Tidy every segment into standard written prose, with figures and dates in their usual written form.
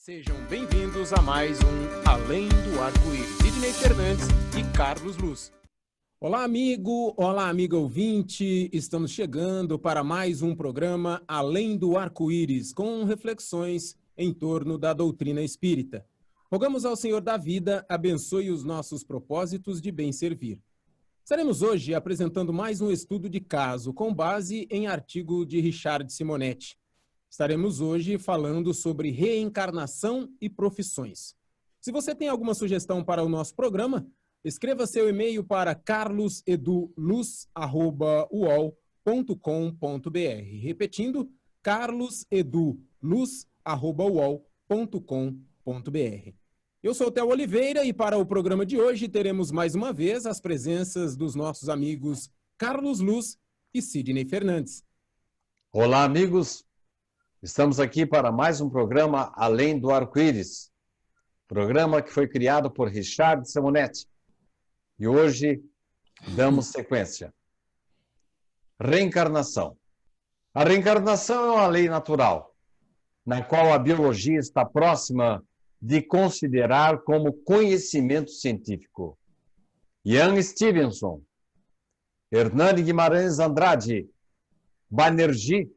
Sejam bem-vindos a mais um Além do Arco-Íris. Sidney Fernandes e Carlos Luz. Olá, amigo, olá, amiga ouvinte. Estamos chegando para mais um programa Além do Arco-Íris, com reflexões em torno da doutrina espírita. Rogamos ao Senhor da vida, abençoe os nossos propósitos de bem servir. Estaremos hoje apresentando mais um estudo de caso, com base em artigo de Richard Simonetti. Estaremos hoje falando sobre reencarnação e profissões. Se você tem alguma sugestão para o nosso programa, escreva seu e-mail para carloseduluz@uol.com.br. Repetindo, carloseduluz@uol.com.br. Eu sou o Theo Oliveira e para o programa de hoje teremos mais uma vez as presenças dos nossos amigos Carlos Luz e Sidney Fernandes. Olá, amigos. Estamos aqui para mais um programa Além do Arco-Íris, programa que foi criado por Richard Simonetti. E hoje damos sequência. Reencarnação. A reencarnação é uma lei natural, na qual a biologia está próxima de considerar como conhecimento científico. Ian Stevenson, Hernani Guimarães Andrade, Banerjee,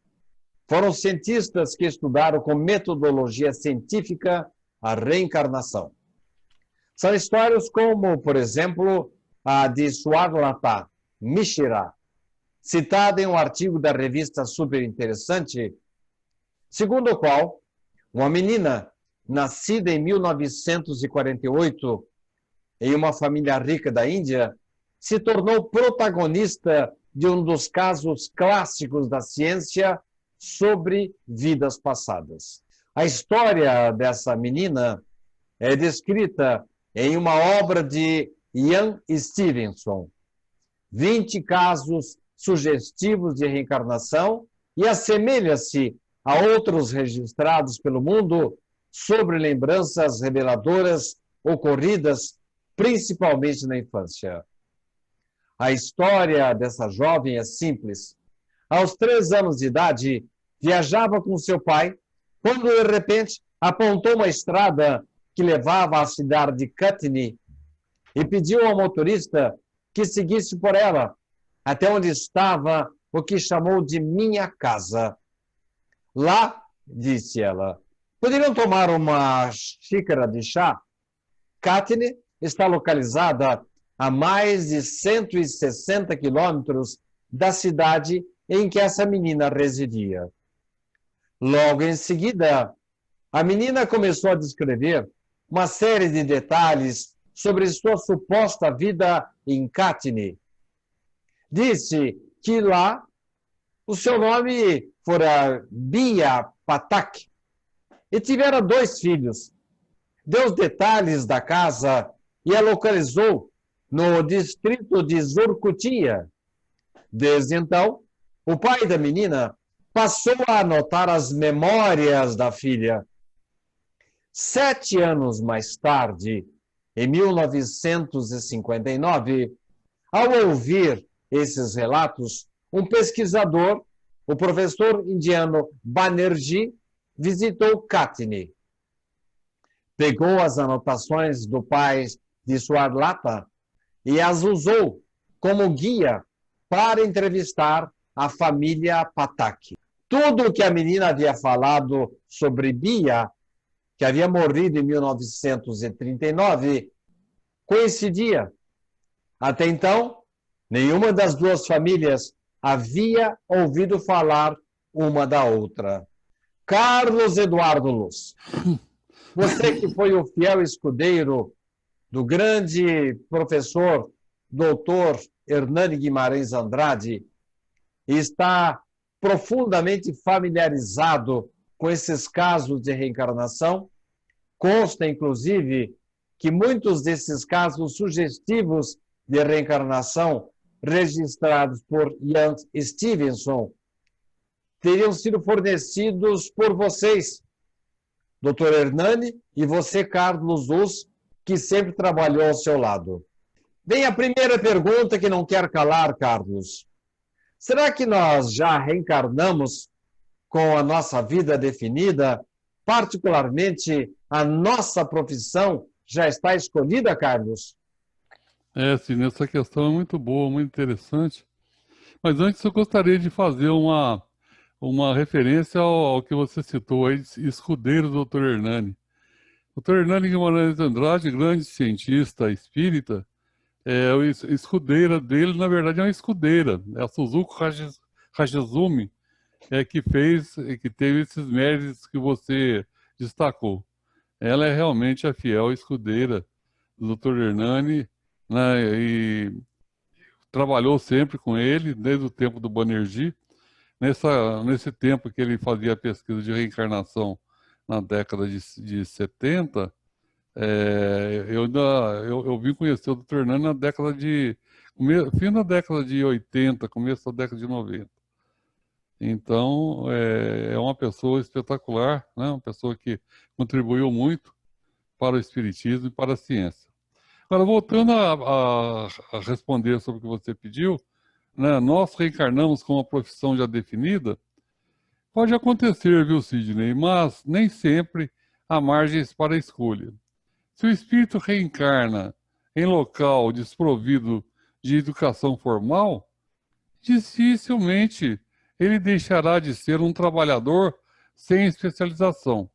foram cientistas que estudaram com metodologia científica a reencarnação. São histórias como, por exemplo, a de Swarlata Mishra, citada em um artigo da revista Super Interessante, segundo o qual uma menina nascida em 1948 em uma família rica da Índia se tornou protagonista de um dos casos clássicos da ciência sobre vidas passadas. A história dessa menina é descrita em uma obra de Ian Stevenson, 20 casos sugestivos de reencarnação, e assemelha-se a outros registrados pelo mundo sobre lembranças reveladoras ocorridas principalmente na infância. A história dessa jovem é simples. Aos 3 anos de idade, viajava com seu pai, quando de repente apontou uma estrada que levava à cidade de Katni e pediu ao motorista que seguisse por ela, até onde estava o que chamou de minha casa. Lá, disse ela, poderiam tomar uma xícara de chá? Katni está localizada a mais de 160 quilômetros da cidade em que essa menina residia. Logo em seguida, a menina começou a descrever uma série de detalhes sobre sua suposta vida em Katni. Disse que lá o seu nome fora Bia Patak e tivera 2 filhos. Deu os detalhes da casa e a localizou no distrito de Zurkutia. Desde então, o pai da menina passou a anotar as memórias da filha. 7 anos mais tarde, em 1959, ao ouvir esses relatos, um pesquisador, o professor indiano Banerjee, visitou Katni. Pegou as anotações do pai de Swarlata e as usou como guia para entrevistar a família Patak. Tudo o que a menina havia falado sobre Bia, que havia morrido em 1939, coincidia. Até então, nenhuma das 2 famílias havia ouvido falar uma da outra. Carlos Eduardo Luz, você que foi o fiel escudeiro do grande professor, doutor Hernani Guimarães Andrade, e está profundamente familiarizado com esses casos de reencarnação. Consta, inclusive, que muitos desses casos sugestivos de reencarnação registrados por Ian Stevenson teriam sido fornecidos por vocês, Dr. Hernani, e você, Carlos Luz, que sempre trabalhou ao seu lado. Vem a primeira pergunta que não quer calar, Carlos. Será que nós já reencarnamos com a nossa vida definida particularmente a nossa profissão já está escolhida, Carlos? Sim, essa questão é muito boa, muito interessante. Mas antes eu gostaria de fazer uma referência ao que você citou aí, escudeiro do Dr. Hernani. Dr. Hernani Guimarães Andrade, grande cientista espírita, o escudeira dele, na verdade, é uma escudeira. É a Suzuko Hashizumi, que teve esses méritos que você destacou. Ela é realmente a fiel escudeira do Dr. Hernani, né, e trabalhou sempre com ele, desde o tempo do Banerjee. Nesse tempo que ele fazia a pesquisa de reencarnação na década de 70, eu vim conhecer o Dr. Hernani na década fim da década de 80, começo da década de 90. Então, é uma pessoa espetacular, né? Uma pessoa que contribuiu muito para o espiritismo e para a ciência. Agora, voltando a responder sobre o que você pediu, né? Nós reencarnamos com uma profissão já definida. Pode acontecer, viu, Sidney, mas nem sempre há margens para a escolha. Se o espírito reencarna em local desprovido de educação formal, dificilmente ele deixará de ser um trabalhador sem especialização.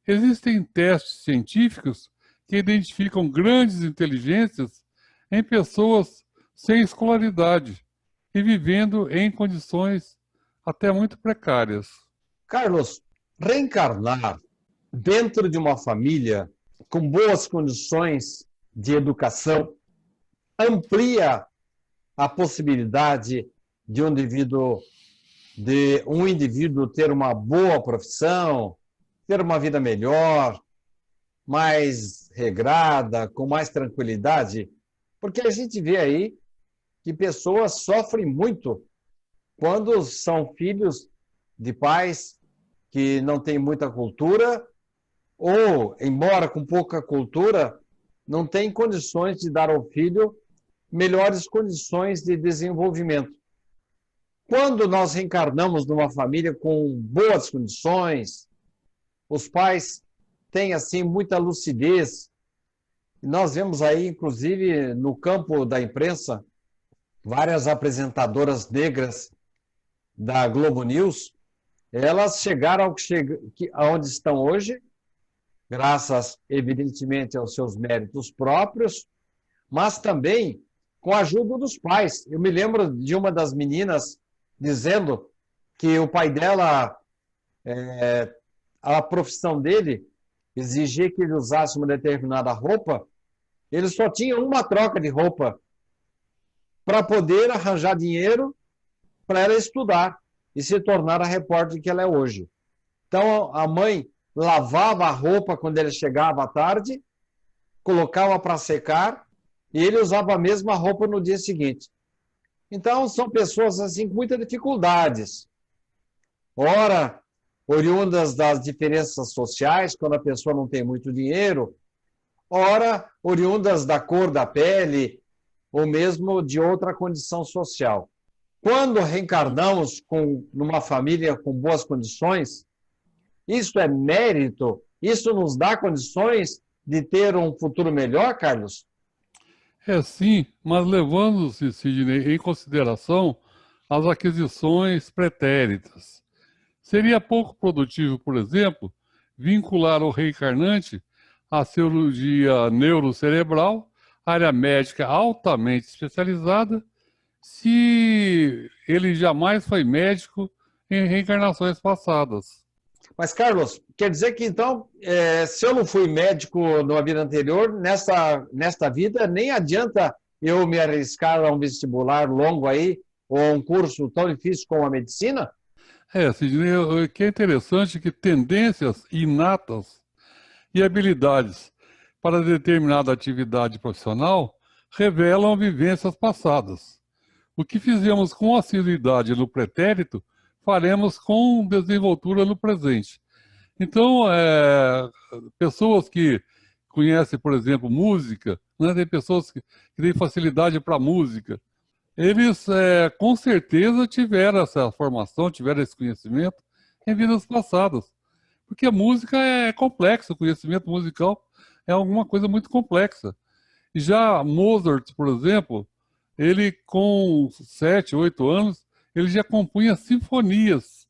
Existem testes científicos que identificam grandes inteligências em pessoas sem escolaridade e vivendo em condições até muito precárias. Carlos, reencarnar dentro de uma família com boas condições de educação amplia a possibilidade de um indivíduo ter uma boa profissão, ter uma vida melhor, mais regrada, com mais tranquilidade, porque a gente vê aí que pessoas sofrem muito quando são filhos de pais que não têm muita cultura ou, embora com pouca cultura, não têm condições de dar ao filho melhores condições de desenvolvimento. Quando nós reencarnamos numa família com boas condições, os pais têm assim muita lucidez. Nós vemos aí, inclusive, no campo da imprensa, várias apresentadoras negras da Globo News, elas chegaram aonde estão hoje, graças, evidentemente, aos seus méritos próprios, mas também com a ajuda dos pais. Eu me lembro de uma das meninas dizendo que o pai dela, a profissão dele, exigia que ele usasse uma determinada roupa, ele só tinha uma troca de roupa para poder arranjar dinheiro para ela estudar e se tornar a repórter que ela é hoje. Então, a mãe lavava a roupa quando ele chegava à tarde, colocava para secar e ele usava a mesma roupa no dia seguinte. Então, são pessoas assim com muitas dificuldades. Ora, oriundas das diferenças sociais, quando a pessoa não tem muito dinheiro, ora, oriundas da cor da pele, ou mesmo de outra condição social. Quando reencarnamos numa família com boas condições, isso é mérito? Isso nos dá condições de ter um futuro melhor, Carlos? Sim, mas levando-se, Sidney, em consideração as aquisições pretéritas. Seria pouco produtivo, por exemplo, vincular o reencarnante à cirurgia neurocerebral, área médica altamente especializada, se ele jamais foi médico em reencarnações passadas. Mas, Carlos, quer dizer que, então, se eu não fui médico na vida anterior, nesta vida, nem adianta eu me arriscar a um vestibular longo aí, ou a um curso tão difícil como a medicina? Sidney, o que é interessante é que tendências inatas e habilidades para determinada atividade profissional revelam vivências passadas. O que fizemos com assiduidade no pretérito, faremos com desenvoltura no presente. Então, pessoas que conhecem, por exemplo, música, né, tem pessoas que têm facilidade para música, eles com certeza tiveram essa formação, tiveram esse conhecimento em vidas passadas. Porque a música é complexa, o conhecimento musical é alguma coisa muito complexa. E já Mozart, por exemplo, ele com 7, 8 anos, ele já compunha sinfonias.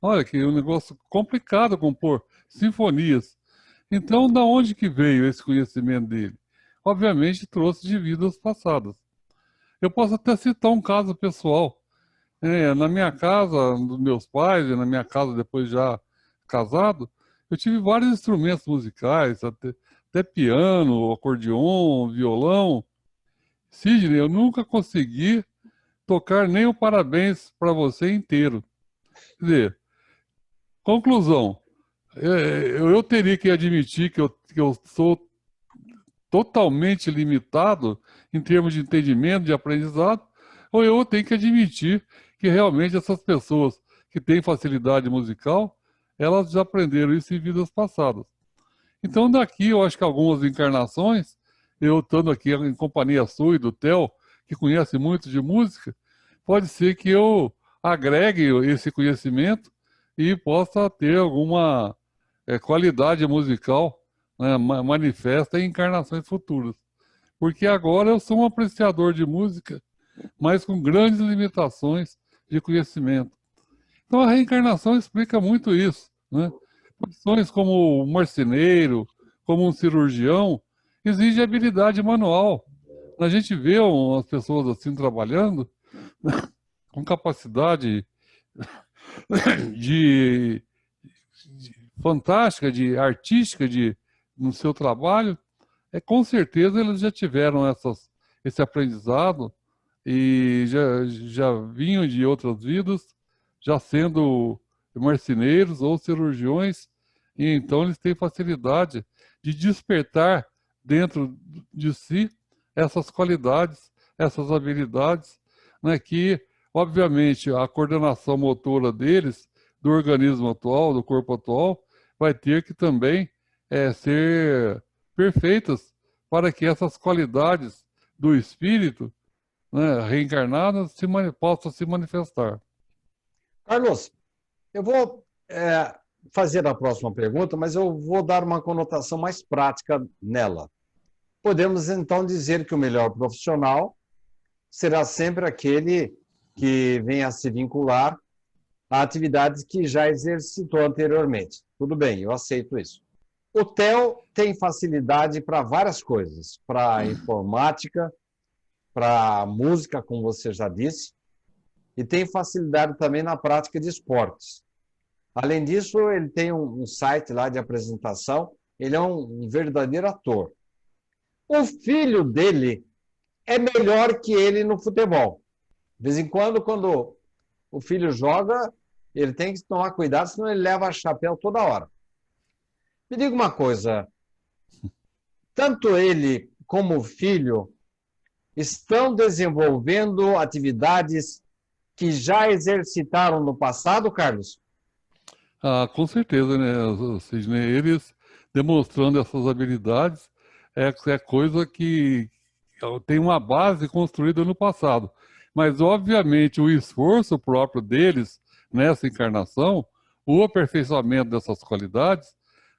Olha que um negócio complicado compor sinfonias. Então, da onde que veio esse conhecimento dele? Obviamente, trouxe de vidas passadas. Eu posso até citar um caso pessoal. Na minha casa, dos meus pais, e na minha casa depois já casado, eu tive vários instrumentos musicais, até piano, acordeon, violão. Sidney, eu nunca consegui tocar nem o parabéns para você inteiro. Quer dizer, conclusão, eu teria que admitir que eu sou totalmente limitado em termos de entendimento, de aprendizado, ou eu tenho que admitir que realmente essas pessoas que têm facilidade musical, elas já aprenderam isso em vidas passadas. Então daqui eu acho que algumas encarnações, eu estando aqui em companhia sua e do Theo, que conhece muito de música, pode ser que eu agregue esse conhecimento e possa ter alguma qualidade musical, né, manifesta em encarnações futuras. Porque agora eu sou um apreciador de música, mas com grandes limitações de conhecimento. Então a reencarnação explica muito isso, né? Profissões como um marceneiro, como um cirurgião, exige habilidade manual. A gente vê as pessoas assim trabalhando, com capacidade de fantástica, de artística no seu trabalho, com certeza eles já tiveram esse aprendizado e já vinham de outras vidas, já sendo marceneiros ou cirurgiões, e então eles têm facilidade de despertar dentro de si essas qualidades, essas habilidades, né, que, obviamente, a coordenação motora deles, do organismo atual, do corpo atual, vai ter que também ser perfeitas para que essas qualidades do espírito, né, reencarnadas possam se manifestar. Carlos, eu vou fazer a próxima pergunta, mas eu vou dar uma conotação mais prática nela. Podemos, então, dizer que o melhor profissional será sempre aquele que venha a se vincular a atividades que já exercitou anteriormente. Tudo bem, eu aceito isso. O Theo tem facilidade para várias coisas, para informática, para música, como você já disse, e tem facilidade também na prática de esportes. Além disso, ele tem um site lá de apresentação, ele é um verdadeiro ator. O filho dele é melhor que ele no futebol. De vez em quando o filho joga, ele tem que tomar cuidado, senão ele leva chapéu toda hora. Me diga uma coisa, tanto ele como o filho estão desenvolvendo atividades que já exercitaram no passado, Carlos? Com certeza, né, Sidney? Eles demonstrando essas habilidades é coisa que tem uma base construída no passado. Mas, obviamente, o esforço próprio deles nessa encarnação, o aperfeiçoamento dessas qualidades,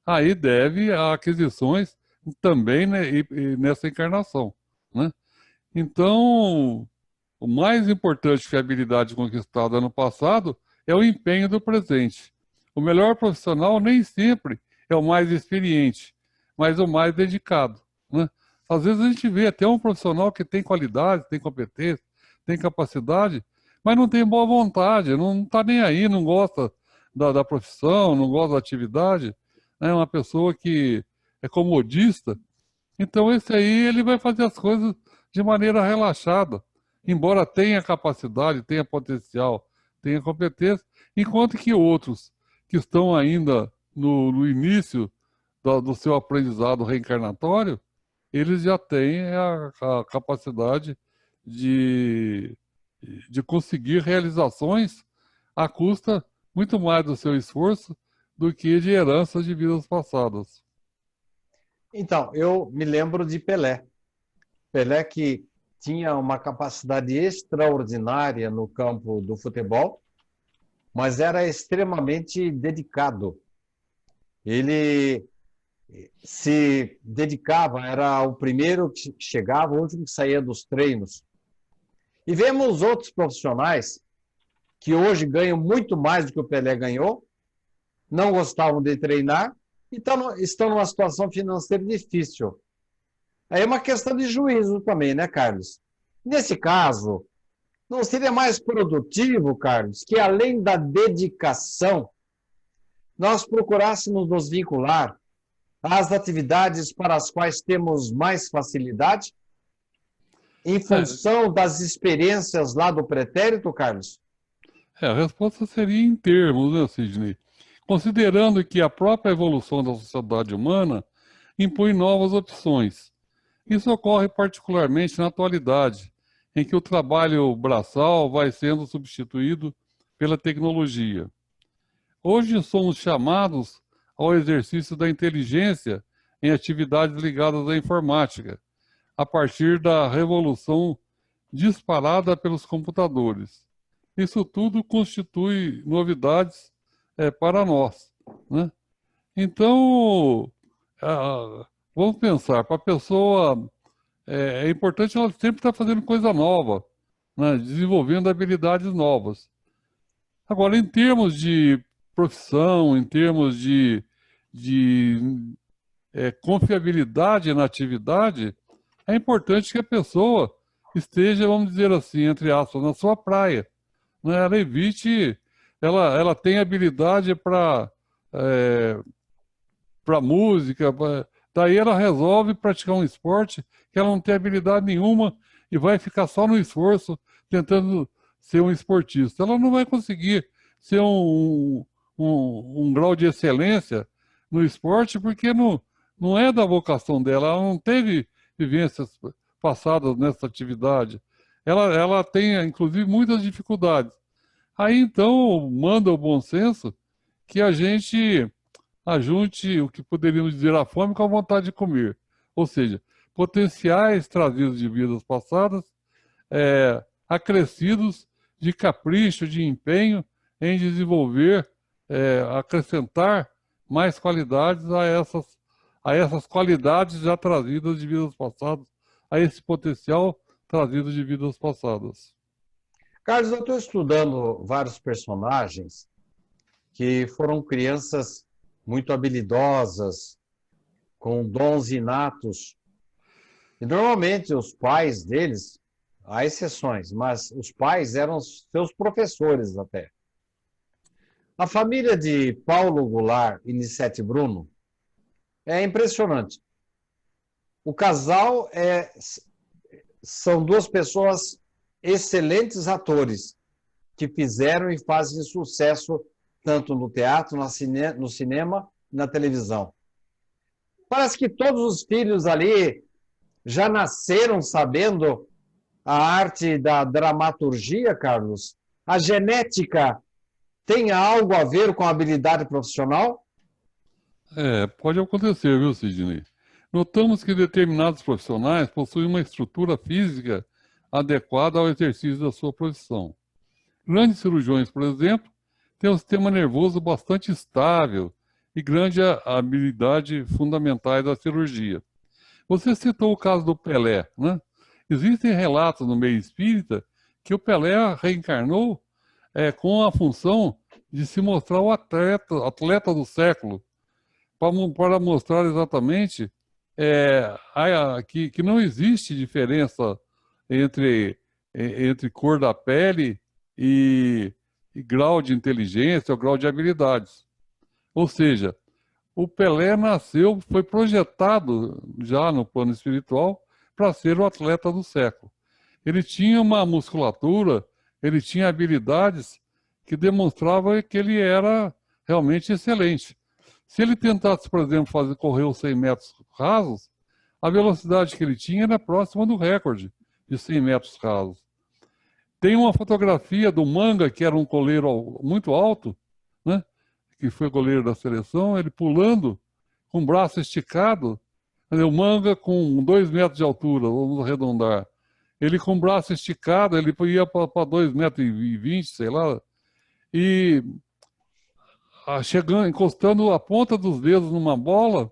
aí deve a aquisições também, né, e nessa encarnação, né? Então, o mais importante que a habilidade conquistada no passado é o empenho do presente. O melhor profissional nem sempre é o mais experiente, mas o mais dedicado, né? Às vezes a gente vê até um profissional que tem qualidade, tem competência, tem capacidade, mas não tem boa vontade, não está nem aí, não gosta da profissão, não gosta da atividade, é uma pessoa que é comodista. Então esse aí ele vai fazer as coisas de maneira relaxada, embora tenha capacidade, tenha potencial, tenha competência, enquanto que outros que estão ainda no início do seu aprendizado reencarnatório, eles já têm a capacidade de conseguir realizações à custa muito mais do seu esforço do que de heranças de vidas passadas. Então, eu me lembro de Pelé. Pelé que tinha uma capacidade extraordinária no campo do futebol, mas era extremamente dedicado. Ele se dedicava, era o primeiro que chegava, o último que saía dos treinos. E vemos outros profissionais que hoje ganham muito mais do que o Pelé ganhou, não gostavam de treinar e estão numa situação financeira difícil. Aí é uma questão de juízo também, né, Carlos? Nesse caso, não seria mais produtivo, Carlos, que além da dedicação, nós procurássemos nos vincular às atividades para as quais temos mais facilidade, em função das experiências lá do pretérito, Carlos? A resposta seria em termos, né, Sidney? Considerando que a própria evolução da sociedade humana impõe novas opções. Isso ocorre particularmente na atualidade, em que o trabalho braçal vai sendo substituído pela tecnologia. Hoje somos chamados ao exercício da inteligência em atividades ligadas à informática, a partir da revolução disparada pelos computadores. Isso tudo constitui novidades para nós, né? Então, vamos pensar, para a pessoa, é importante ela sempre estar fazendo coisa nova, né? Desenvolvendo habilidades novas. Agora, em termos de profissão, em termos de confiabilidade na atividade, é importante que a pessoa esteja, vamos dizer assim, entre aspas, na sua praia, né? Ela evite, ela tem habilidade para música, daí ela resolve praticar um esporte que ela não tem habilidade nenhuma e vai ficar só no esforço tentando ser um esportista. Ela não vai conseguir ser um grau de excelência no esporte porque não é da vocação dela, ela não teve vivências passadas nessa atividade. Ela tem, inclusive, muitas dificuldades. Aí, então, manda o bom senso que a gente ajunte o que poderíamos dizer a fome com a vontade de comer. Ou seja, potenciais trazidos de vidas passadas, acrescidos de capricho, de empenho em desenvolver, acrescentar mais qualidades a essas qualidades já trazidas de vidas passadas, a esse potencial trazido de vidas passadas. Carlos, eu estou estudando vários personagens que foram crianças muito habilidosas, com dons inatos. E normalmente os pais deles, há exceções, mas os pais eram seus professores até. A família de Paulo Goulart e Nissete Bruno é impressionante. O casal são duas pessoas excelentes atores que fizeram e fazem sucesso tanto no teatro, no cinema e na televisão. Parece que todos os filhos ali já nasceram sabendo a arte da dramaturgia, Carlos. A genética tem algo a ver com a habilidade profissional? Pode acontecer, viu, Sidney? Notamos que determinados profissionais possuem uma estrutura física adequada ao exercício da sua profissão. Grandes cirurgiões, por exemplo, têm um sistema nervoso bastante estável e grande habilidade fundamentais da cirurgia. Você citou o caso do Pelé, né? Existem relatos no meio espírita que o Pelé reencarnou com a função de se mostrar o atleta do século, para mostrar exatamente que não existe diferença entre cor da pele e grau de inteligência ou grau de habilidades. Ou seja, o Pelé foi projetado já no plano espiritual para ser o atleta do século. Ele tinha uma musculatura, ele tinha habilidades que demonstravam que ele era realmente excelente. Se ele tentasse, por exemplo, correr os 100 metros rasos, a velocidade que ele tinha era próxima do recorde de 100 metros rasos. Tem uma fotografia do Manga, que era um goleiro muito alto, né? Que foi goleiro da seleção, ele pulando com o braço esticado, o Manga com 2 metros de altura, vamos arredondar. Ele com o braço esticado, ele ia para 2,20 metros, sei lá. E chegando, encostando a ponta dos dedos numa bola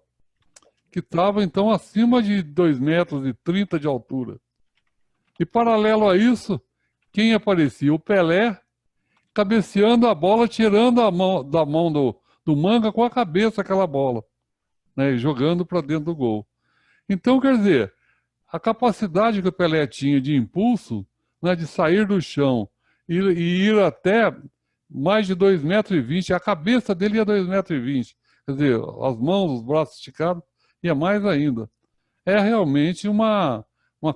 que estava, então, acima de 2,30 metros de altura. E, paralelo a isso, quem aparecia? O Pelé, cabeceando a bola, tirando da mão do Manga com a cabeça aquela bola, né, e jogando para dentro do gol. Então, quer dizer, a capacidade que o Pelé tinha de impulso, né, de sair do chão e ir até mais de 2,20 metros, a cabeça dele ia 2,20 metros, quer dizer, as mãos, os braços esticados, ia mais ainda. É realmente uma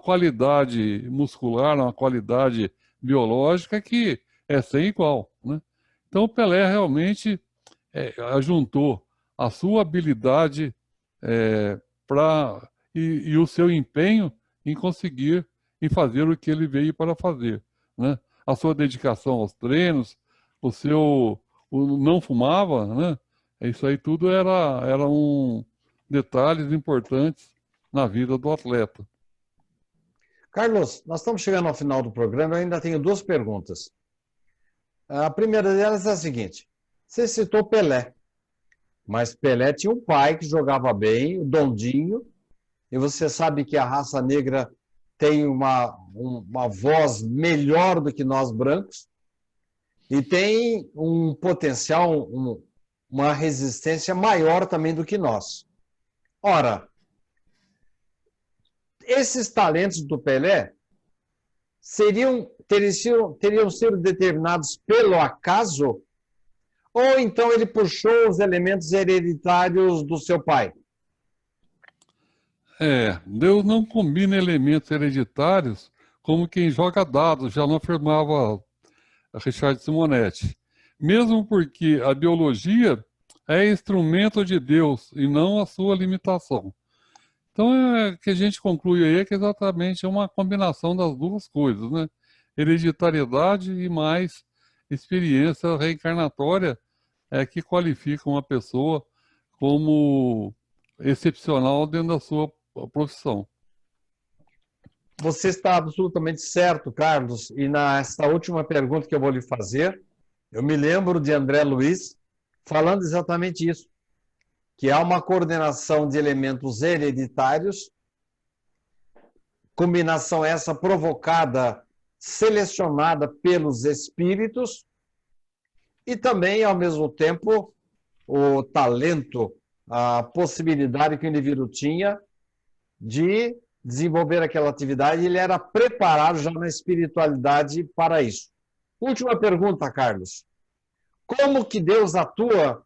qualidade muscular, uma qualidade biológica que é sem igual, né? Então o Pelé realmente juntou a sua habilidade e o seu empenho em conseguir e fazer o que ele veio para fazer, né? A sua dedicação aos treinos, o não fumava, né? Isso aí tudo eram detalhes importantes na vida do atleta. Carlos, nós estamos chegando ao final do programa, eu ainda tenho 2 perguntas. A primeira delas é a seguinte: você citou Pelé, mas Pelé tinha um pai que jogava bem, o Dondinho, e você sabe que a raça negra tem uma voz melhor do que nós brancos e tem um potencial, uma resistência maior também do que nós. Ora, esses talentos do Pelé teriam sido determinados pelo acaso, ou então ele puxou os elementos hereditários do seu pai? Deus não combina elementos hereditários como quem joga dados, já não afirmava Richard Simonetti. Mesmo porque a biologia é instrumento de Deus e não a sua limitação. Então, o que a gente conclui aí é que exatamente é uma combinação das duas coisas, né? Hereditariedade e mais experiência reencarnatória que qualifica uma pessoa como excepcional dentro da sua profissão. Você está absolutamente certo, Carlos, e nessa última pergunta que eu vou lhe fazer, eu me lembro de André Luiz falando exatamente isso, que há uma coordenação de elementos hereditários, combinação essa provocada, selecionada pelos espíritos, e também, ao mesmo tempo, o talento, a possibilidade que o indivíduo tinha de desenvolver aquela atividade, ele era preparado já na espiritualidade para isso. Última pergunta, Carlos. Como que Deus atua,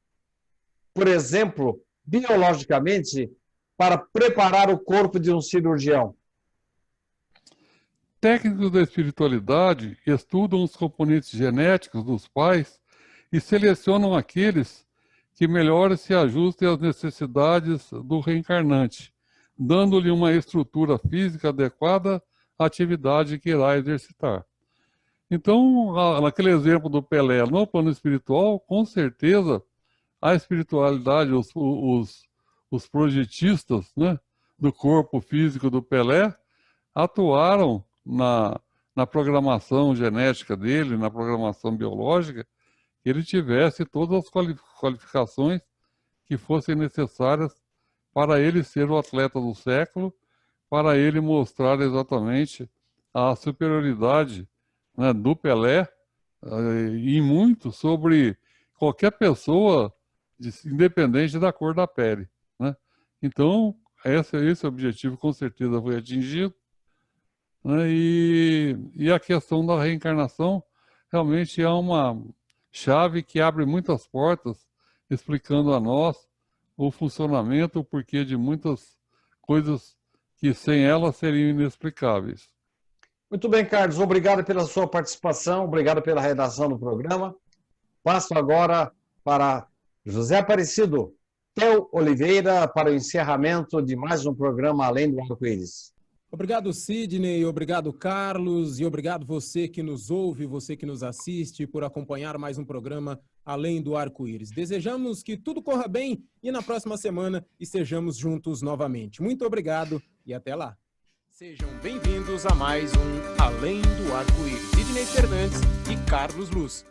por exemplo, biologicamente, para preparar o corpo de um cirurgião? Técnicos da espiritualidade estudam os componentes genéticos dos pais e selecionam aqueles que melhor se ajustem às necessidades do reencarnante, dando-lhe uma estrutura física adequada à atividade que irá exercitar. Então, naquele exemplo do Pelé, no plano espiritual, com certeza, a espiritualidade, os projetistas, né, do corpo físico do Pelé atuaram na programação genética dele, na programação biológica, que ele tivesse todas as qualificações que fossem necessárias para ele ser o atleta do século, para ele mostrar exatamente a superioridade, né, do Pelé e muito sobre qualquer pessoa, independente da cor da pele, né? Então, esse objetivo com certeza foi atingido, né? E a questão da reencarnação realmente é uma chave que abre muitas portas, explicando a nós o funcionamento, o porquê de muitas coisas que sem ela seriam inexplicáveis. Muito bem, Carlos. Obrigado pela sua participação, obrigado pela redação do programa. Passo agora para José Aparecido Theo Oliveira para o encerramento de mais um programa Além do Arco-Íris. Obrigado, Sidney, obrigado, Carlos, e obrigado você que nos ouve, você que nos assiste, por acompanhar mais um programa Além do Arco-Íris. Desejamos que tudo corra bem e na próxima semana estejamos juntos novamente. Muito obrigado e até lá. Sejam bem-vindos a mais um Além do Arco-Íris. Sidney Fernandes e Carlos Luz.